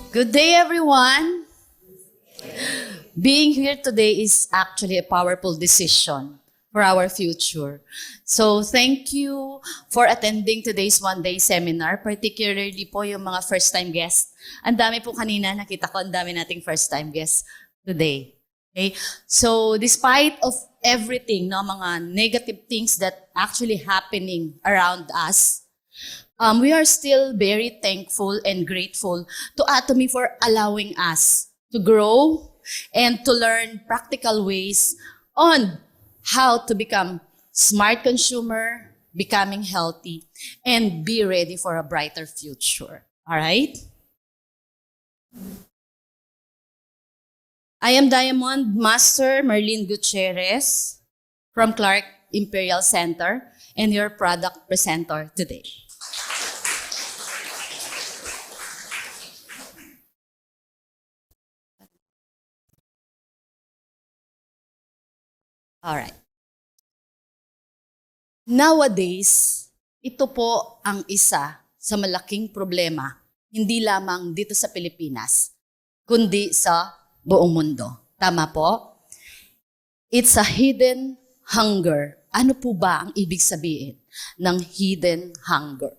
Good day, everyone. Being here today is actually a powerful decision for our future. So thank you for attending today's one-day seminar, particularly po yung mga first-time guests. Ang dami po kanina, nakita ko ang dami nating first-time guests today. Okay? So despite of everything, no, mga negative things that actually happening around us, we are still very thankful and grateful to Atomy for allowing us to grow and to learn practical ways on how to become smart consumer, becoming healthy, and be ready for a brighter future. All right? I am Diamond Master Marlene Gutierrez from Clark Imperial Center and your product presenter today. Alright. Nowadays, ito po ang isa sa malaking problema, hindi lamang dito sa Pilipinas, kundi sa buong mundo. Tama po? It's a hidden hunger. Ano po ba ang ibig sabihin ng hidden hunger?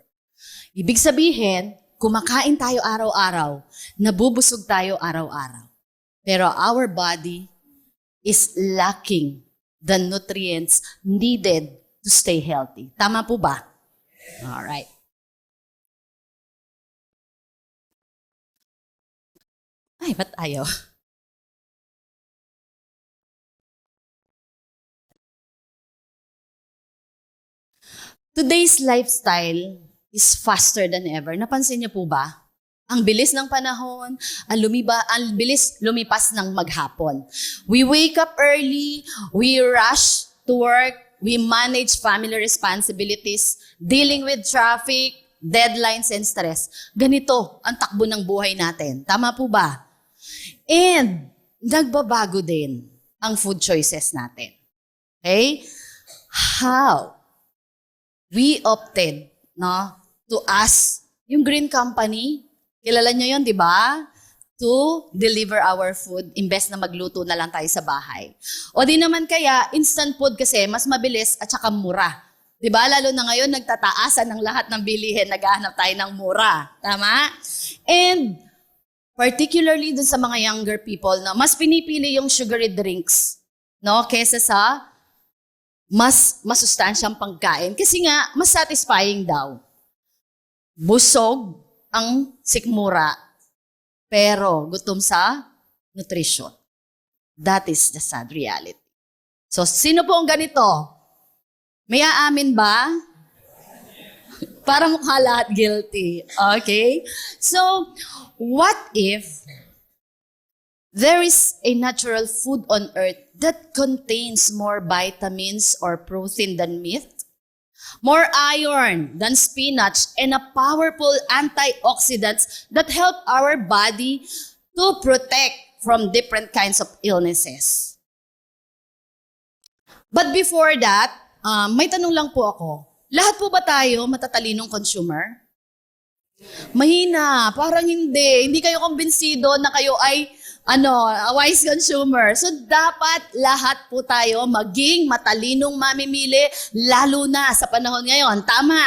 Ibig sabihin, kumakain tayo araw-araw, nabubusog tayo araw-araw. Pero our body is lacking the nutrients needed to stay healthy. Tama po ba? Alright. Ay, ba't ayaw? Today's lifestyle is faster than ever. Napansin niyo po ba? Ang bilis ng panahon, ang bilis lumipas ng maghapon. We wake up early, we rush to work, we manage family responsibilities, dealing with traffic, deadlines, and stress. Ganito ang takbo ng buhay natin. Tama po ba? And nagbabago din ang food choices natin. Okay? How? We opted to ask yung Green Company. Kilala nyo yun, di ba? To deliver our food, imbes na magluto na lang tayo sa bahay. O di naman kaya, instant food kasi mas mabilis at saka mura. Di ba? Lalo na ngayon, nagtataasan ng lahat ng bilihin, naghahanap tayo ng mura. Tama? And particularly dun sa mga younger people, no, mas pinipili yung sugary drinks, no, kesa sa mas masustansyang pagkain. Kasi nga, mas satisfying daw. Busog ang sikmura, pero gutom sa nutrition. That is the sad reality. So, sino po ang ganito? May aamin ba? Para mukha lahat guilty. Okay? So, what if there is a natural food on earth that contains more vitamins or protein than meat? More iron than spinach, and a powerful antioxidants that help our body to protect from different kinds of illnesses. But before that, may tanong lang po ako. Lahat po ba tayo matatalinong consumer? Mahina, parang hindi. Hindi kayo kumbinsido na kayo ay a wise consumer. So, dapat lahat po tayo maging matalinong mamimili, lalo na sa panahon ngayon. Tama?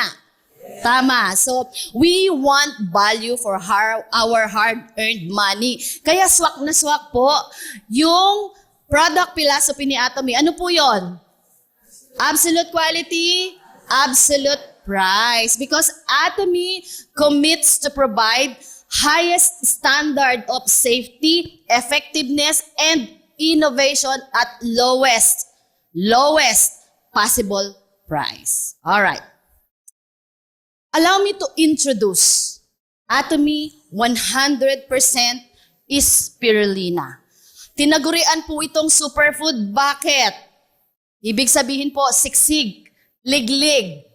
Tama. So, we want value for our hard-earned money. Kaya swak na swak po yung product philosophy ni Atomy. Ano po yon? Absolute quality, absolute price. Because Atomy commits to provide highest standard of safety, effectiveness, and innovation at lowest possible price. All right. Allow me to introduce Atomy 100% is spirulina. Tinagurian po itong superfood. Bakit? Ibig sabihin po, siksig, liglig,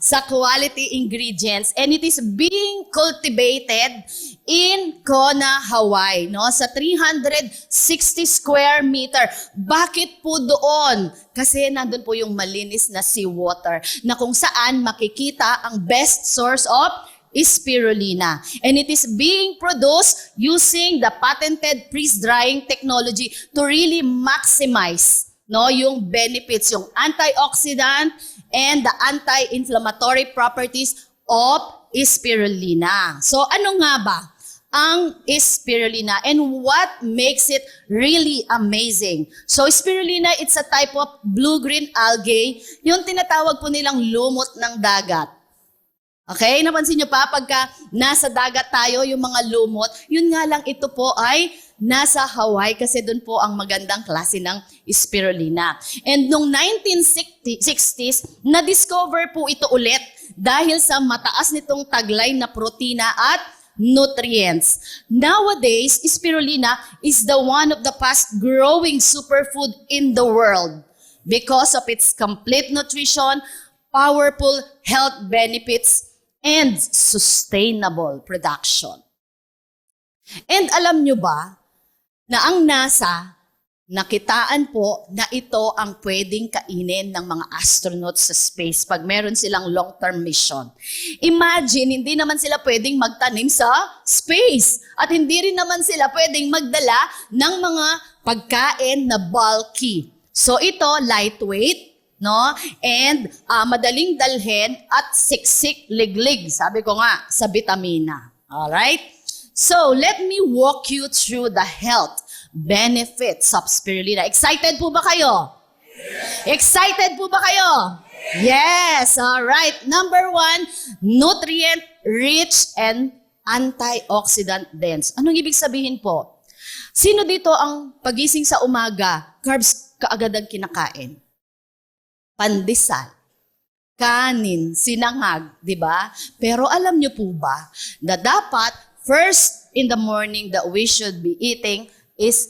sa quality ingredients, and it is being cultivated in Kona, Hawaii, sa 360 square meter. Bakit po doon? Kasi nandun po yung malinis na seawater na kung saan makikita ang best source of spirulina. And it is being produced using the patented freeze-drying technology to really maximize yung benefits, yung antioxidant and the anti-inflammatory properties of spirulina. So ano nga ba ang spirulina and what makes it really amazing? So spirulina, it's a type of blue-green algae, yung tinatawag po nilang lumot ng dagat. Okay, napansin nyo pa, pagka nasa dagat tayo, yung mga lumot, yun nga lang ito po ay nasa Hawaii kasi doon po ang magandang klase ng spirulina. And noong 1960s, na-discover po ito ulit dahil sa mataas nitong taglay na protina at nutrients. Nowadays, spirulina is the one of the fast-growing superfood in the world because of its complete nutrition, powerful health benefits, and sustainable production. And alam nyo ba na ang NASA, nakitaan po na ito ang pwedeng kainin ng mga astronauts sa space pag meron silang long-term mission. Imagine, hindi naman sila pwedeng magtanim sa space at hindi rin naman sila pwedeng magdala ng mga pagkain na bulky. So ito, lightweight, and madaling dalhin at siksik liglig, sabi ko nga, sa vitamina. Alright? So, let me walk you through the health benefits of spirulina. Excited po ba kayo? Yes. Excited po ba kayo? Yes. All right. Number 1, nutrient-rich and antioxidant dense. Anong ibig sabihin po? Sino dito ang pagising sa umaga, carbs kaagad ang kinakain? Pandesal, kanin, sinangag, di ba? Pero alam nyo po ba na dapat first in the morning that we should be eating is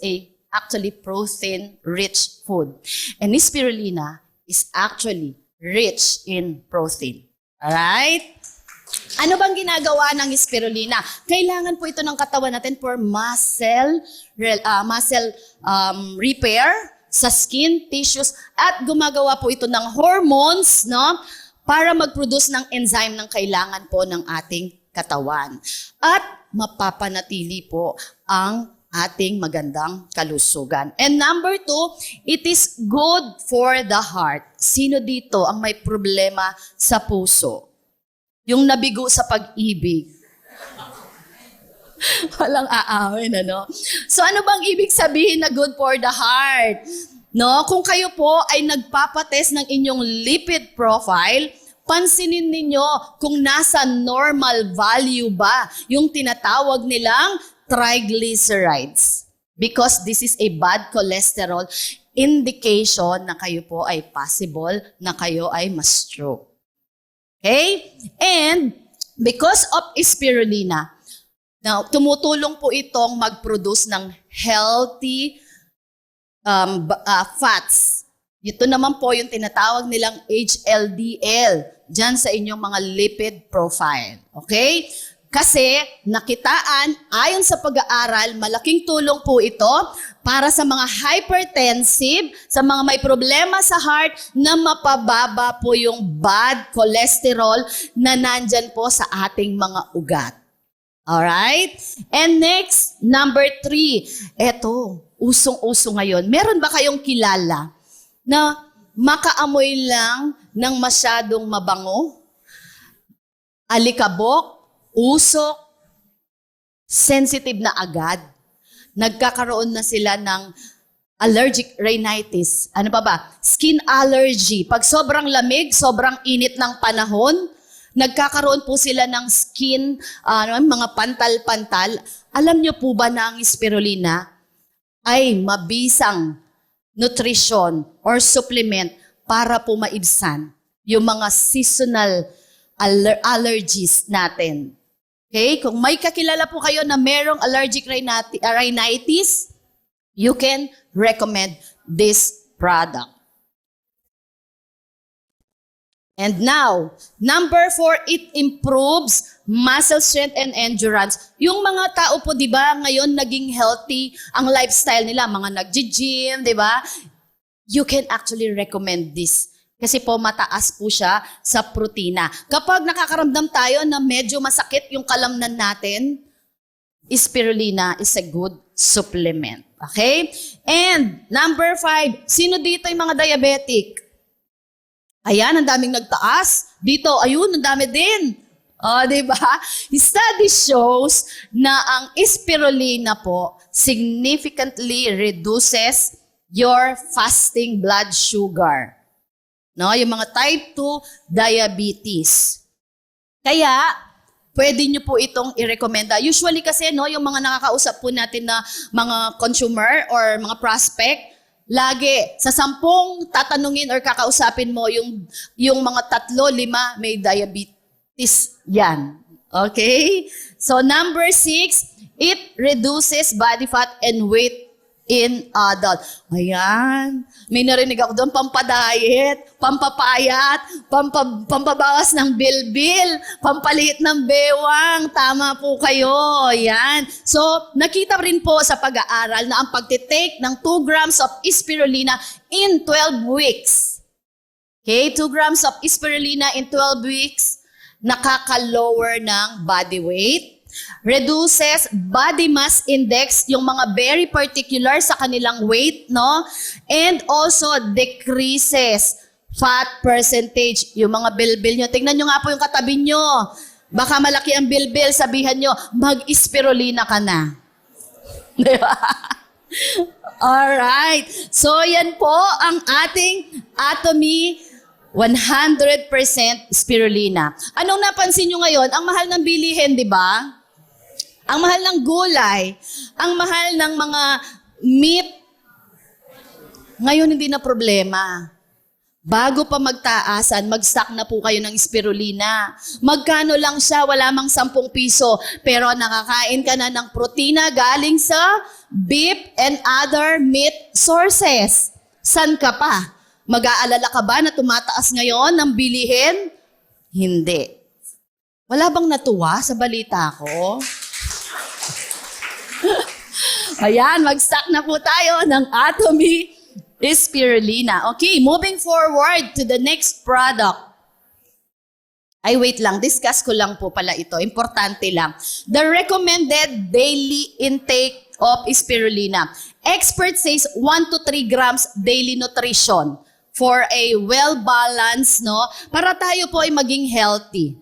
actually protein-rich food. And spirulina is actually rich in protein. Alright? Ano bang ginagawa ng spirulina? Kailangan po ito ng katawan natin for muscle repair sa skin, tissues, at gumagawa po ito ng hormones, para mag-produce ng enzyme ng kailangan po ng ating katawan. At mapapanatili po ang ating magandang kalusugan. And number 2, it is good for the heart. Sino dito ang may problema sa puso? Yung nabigo sa pag-ibig. Walang aawin, So ano bang ibig sabihin na good for the heart? Kung kayo po ay nagpapatest ng inyong lipid profile, pansinin ninyo kung nasa normal value ba yung tinatawag nilang triglycerides. Because this is a bad cholesterol indication na kayo po ay possible na kayo ay ma-stroke. Okay? And because of spirulina, now, tumutulong po itong mag-produce ng healthy fats. Ito naman po yung tinatawag nilang HLDL dyan sa inyong mga lipid profile. Okay? Kasi nakitaan, ayon sa pag-aaral, malaking tulong po ito para sa mga hypertensive, sa mga may problema sa heart, na mapababa po yung bad cholesterol na nandyan po sa ating mga ugat. Alright? And next, number 3. Eto, usong-uso ngayon. Meron ba kayong kilala na makaamoy lang ng masyadong mabango? Alikabok? Usok, sensitive na agad, nagkakaroon na sila ng allergic rhinitis. Ano pa ba? Skin allergy. Pag sobrang lamig, sobrang init ng panahon, nagkakaroon po sila ng skin, mga pantal-pantal. Alam niyo po ba na ang spirulina ay mabisang nutrition or supplement para po maibsan yung mga seasonal allergies natin? Okay? Kung may kakilala po kayo na merong allergic rhinitis, you can recommend this product. And now, number 4, it improves muscle strength and endurance. Yung mga tao po, di ba, ngayon naging healthy ang lifestyle nila, mga nag-gym, di ba? You can actually recommend this. Kasi po mataas po siya sa protina. Kapag nakakaramdam tayo na medyo masakit yung kalamnan natin, spirulina is a good supplement. Okay? And number 5, sino dito yung mga diabetic? Ayan, ang daming nagtaas. Dito, ayun, ang dami din. Diba? Study shows na ang spirulina po significantly reduces your fasting blood sugar. No, yung mga type 2 diabetes. Kaya, pwede nyo po itong i-recommenda. Usually kasi, no, yung mga nakakausap po natin na mga consumer or mga prospect, lagi, sa 10 tatanungin or kakausapin mo, yung mga 3-5 may diabetes yan. Okay? So, number 6, it reduces body fat and weight in adult. Ayan. May narinig ako doon, pampadiet, pampapayat, pampabawas ng bilbil, pampaliit ng bewang. Tama po kayo. Ayan. So, nakita rin po sa pag-aaral na ang pagtitake ng 2 grams of spirulina in 12 weeks. Okay? 2 grams of spirulina in 12 weeks, nakaka-lower ng body weight, reduces body mass index, yung mga very particular sa kanilang weight, no? And also decreases fat percentage, yung mga bilbil nyo. Tingnan nyo nga po yung katabi nyo. Baka malaki ang bilbil, sabihan nyo, mag-spirulina ka na. Diba? Alright. So, yan po ang ating Atomy 100% spirulina. Anong napansin nyo ngayon? Ang mahal ng bilihin, di ba? Ang mahal ng gulay, ang mahal ng mga meat, ngayon hindi na problema. Bago pa magtaasan, mag-stock na po kayo ng spirulina. Magkano lang siya? Wala mang 10 piso. Pero nakakain ka na ng protina galing sa beef and other meat sources. San ka pa? Mag-aalala ka ba na tumataas ngayon ng bilihin? Hindi. Wala bang natuwa sa balita ko? Ayan, mag-stock na po tayo ng Atomy spirulina. Okay, moving forward to the next product. Ay, wait lang. Discuss ko lang po pala ito. Importante lang. The recommended daily intake of spirulina. Expert says 1 to 3 grams daily nutrition for a well-balanced, no? Para tayo po ay maging healthy.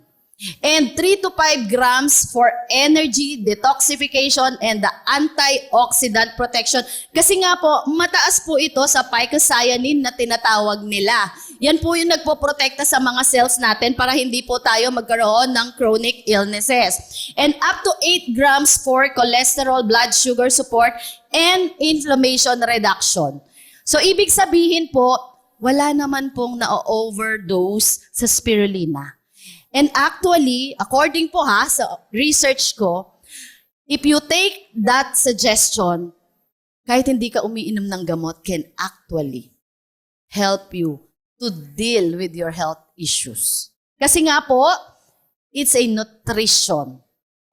And 3 to 5 grams for energy, detoxification, and the antioxidant protection. Kasi nga po, mataas po ito sa phycocyanin na tinatawag nila. Yan po yung nagpoprotekta sa mga cells natin para hindi po tayo magkaroon ng chronic illnesses. And up to 8 grams for cholesterol, blood sugar support, and inflammation reduction. So, ibig sabihin po, wala naman pong na-overdose sa spirulina. And actually, according po sa research ko, if you take that suggestion, kahit hindi ka umiinom ng gamot, can actually help you to deal with your health issues. Kasi nga po, it's a nutrition.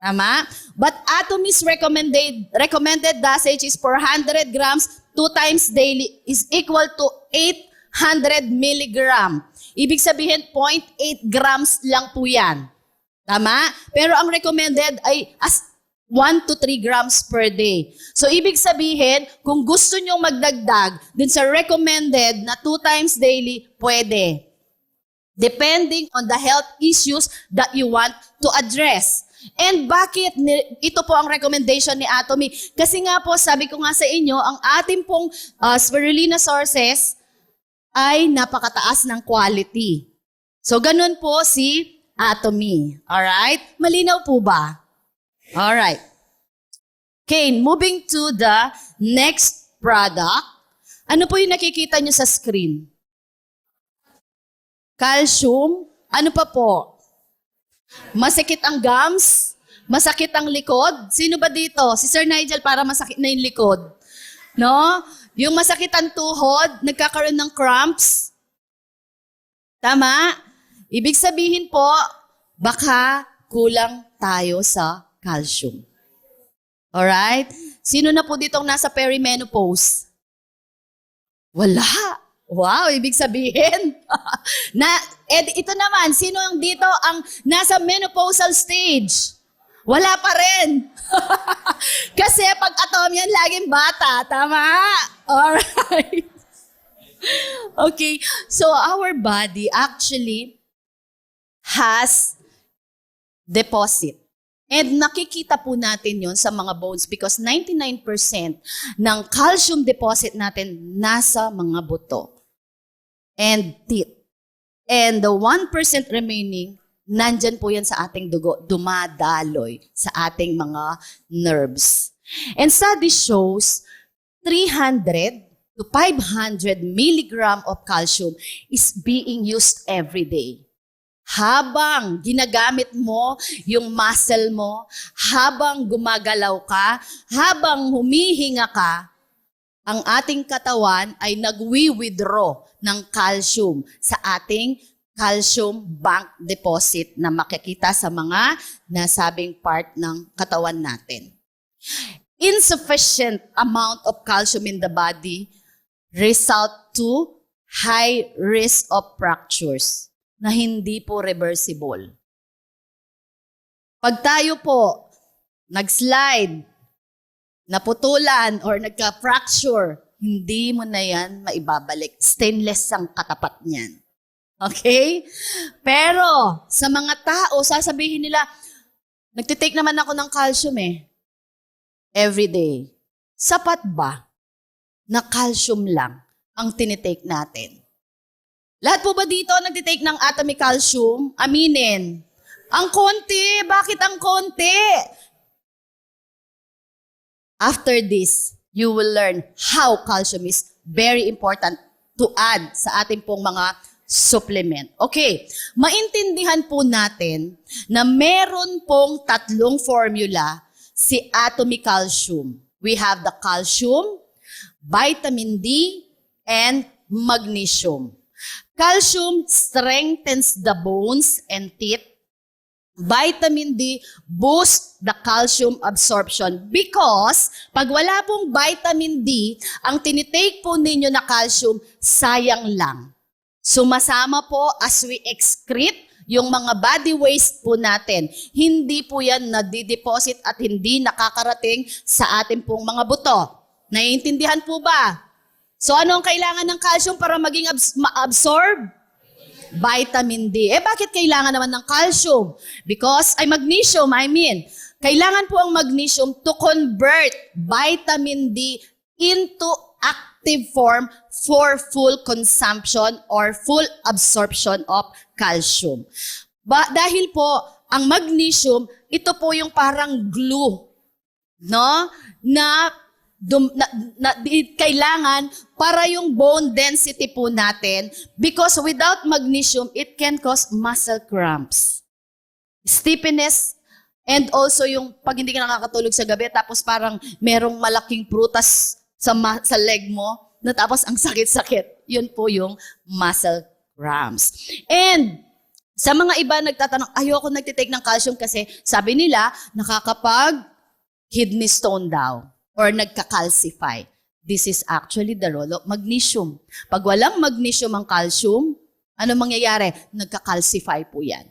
Tama? But Atomy's recommended dosage is 400 grams 2 times daily is equal to 800 milligram. Ibig sabihin, 0.8 grams lang po yan. Tama? Pero ang recommended ay as 1 to 3 grams per day. So, ibig sabihin, kung gusto nyong magdagdag dun sa recommended na 2 times daily, pwede. Depending on the health issues that you want to address. And bakit ito po ang recommendation ni Atomy? Kasi nga po, sabi ko nga sa inyo, ang ating pong spirulina sources ay napakataas ng quality. So, ganun po si Atomy. Alright? Malinaw po ba? Alright. Okay, moving to the next product. Ano po yung nakikita nyo sa screen? Calcium. Ano pa po? Masakit ang gums? Masakit ang likod? Sino ba dito? Si Sir Nigel para masakit na yung likod. No? Yung masakit ang tuhod, nagkakaroon ng cramps. Tama? Ibig sabihin po, baka kulang tayo sa calcium. Alright? Sino na po ditong nasa perimenopause? Wala. Wow, ibig sabihin. Ito naman, sino yung dito ang nasa menopausal stage? Wala pa rin. Kasi pag atom yan, laging bata. Tama? Alright. Okay, so our body actually has deposit. And nakikita po natin yon sa mga bones because 99% ng calcium deposit natin nasa mga buto and teeth. And the 1% remaining, nandyan po yan sa ating dugo, dumadaloy sa ating mga nerves. And study shows 300 to 500 milligram of calcium is being used every day. Habang ginagamit mo yung muscle mo, habang gumagalaw ka, habang humihinga ka, ang ating katawan ay nagwi-withdraw ng calcium sa ating calcium bank deposit na makikita sa mga nasabing part ng katawan natin. Insufficient amount of calcium in the body result to high risk of fractures na hindi po reversible. Pag tayo po nag-slide, naputulan, or nagka-fracture, hindi mo na yan maibabalik. Stainless ang katapat niyan. Okay? Pero sa mga tao, sasabihin nila, nagtitake naman ako ng calcium every day. Sapat ba na calcium lang ang tinitake natin? Lahat po ba dito nagtitake ng atomic calcium? Aminin. Ang konti. Bakit ang konti? After this, you will learn how calcium is very important to add sa ating pong mga supplement. Okay, maintindihan po natin na meron pong tatlong formula si atomic calcium. We have the calcium, vitamin D, and magnesium. Calcium strengthens the bones and teeth. Vitamin D boosts the calcium absorption because pag wala pong vitamin D, ang tinitake po ninyo na calcium, sayang lang. Sumasama po as we excrete yung mga body waste po natin. Hindi po yan nadideposit at hindi nakakarating sa ating pong mga buto. Naiintindihan po ba? So ano ang kailangan ng calcium para maging ma-absorb? Vitamin D. Bakit kailangan naman ng calcium? Because, magnesium, kailangan po ang magnesium to convert vitamin D into active form for full consumption or full absorption of calcium. Dahil po, ang magnesium, ito po yung parang glue, no? Kailangan para yung bone density po natin because without magnesium, it can cause muscle cramps, stiffness, and also yung pag hindi ka nakakatulog sa gabi tapos parang merong malaking prutas sa leg mo na tapos ang sakit-sakit. Yun po yung muscle cramps. And sa mga iba nagtatanong, ayoko nagtitake ng calcium kasi sabi nila nakakapag kidney stone daw or nagka-calcify. This is actually the role of magnesium. Pag walang magnesium ang calcium, ano mangyayari? Nagka-calcify po yan.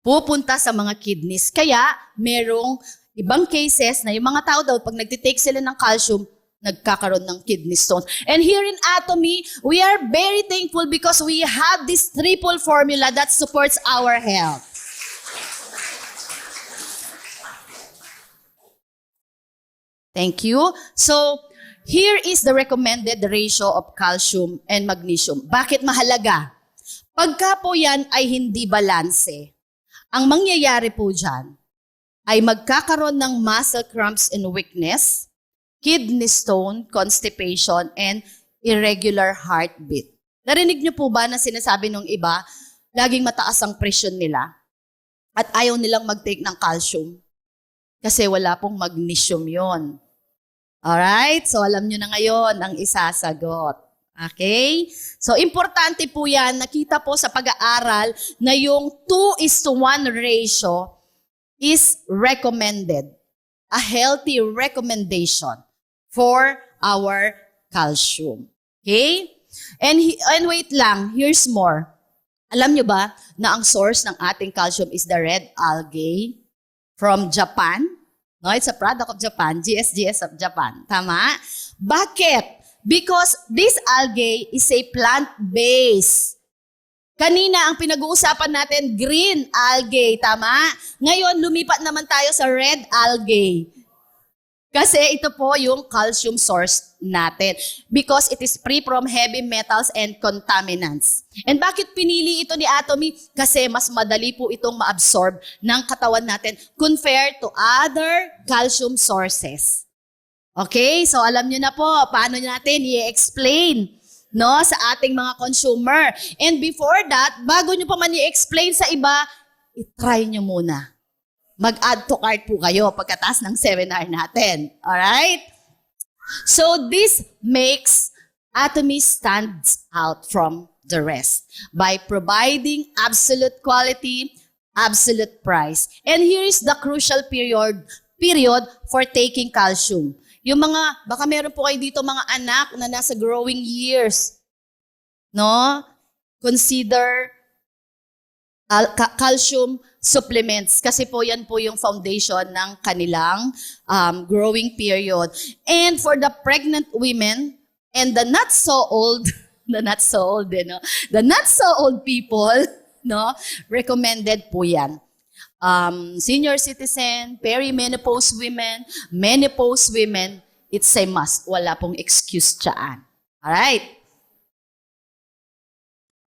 Pupunta sa mga kidneys. Kaya, merong ibang cases na yung mga tao daw, pag nagtitake sila ng calcium, nagkakaroon ng kidney stones. And here in Atomy, we are very thankful because we have this triple formula that supports our health. Thank you. So, here is the recommended ratio of calcium and magnesium. Bakit mahalaga? Pagka po yan ay hindi balanse, ang mangyayari po dyan ay magkakaroon ng muscle cramps and weakness, kidney stone, constipation, and irregular heartbeat. Narinig niyo po ba na sinasabi ng iba, laging mataas ang presyon nila at ayaw nilang mag-take ng calcium kasi wala pong magnesium yon. Alright? So, alam nyo na ngayon ang isasagot. Okay? So, importante po yan. Nakita po sa pag-aaral na yung 2:1 ratio is recommended. A healthy recommendation for our calcium. Okay? And wait lang, here's more. Alam nyo ba na ang source ng ating calcium is the red algae from Japan? No, it's a product of Japan, GSGS of Japan. Tama? Bakit? Because this algae is a plant-based. Kanina, ang pinag-uusapan natin, green algae. Tama? Ngayon, lumipat naman tayo sa red algae. Kasi ito po yung calcium source natin. Because it is free from heavy metals and contaminants. And bakit pinili ito ni Atomy? Kasi mas madali po itong ma-absorb ng katawan natin compared to other calcium sources. Okay? So alam nyo na po, paano natin i-explain no, sa ating mga consumer. And before that, bago nyo pa man i-explain sa iba, i-try nyo muna. Mag-add to cart po kayo pagkatapos ng seminar natin. Alright? So this makes Atomy stands out from the rest by providing absolute quality, absolute price. And here is the crucial period for taking calcium. Yung mga, baka meron po kayo dito mga anak na nasa growing years. No? Consider calcium supplements kasi po yan po yung foundation ng kanilang growing period. And for the pregnant women and the not so old, the not so old people, no, recommended po yan. Senior citizen, perimenopause women, menopause women, it's a must. Wala pong excuse dyan. Alright?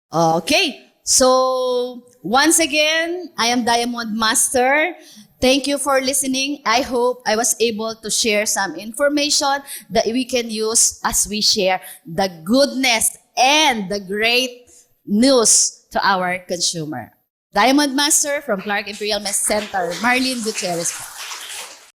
Okay. So, once again, I am Diamond Master. Thank you for listening. I hope I was able to share some information that we can use as we share the goodness and the great news to our consumer. Diamond Master from Clark Imperial Mess Center, Marlene Gutierrez.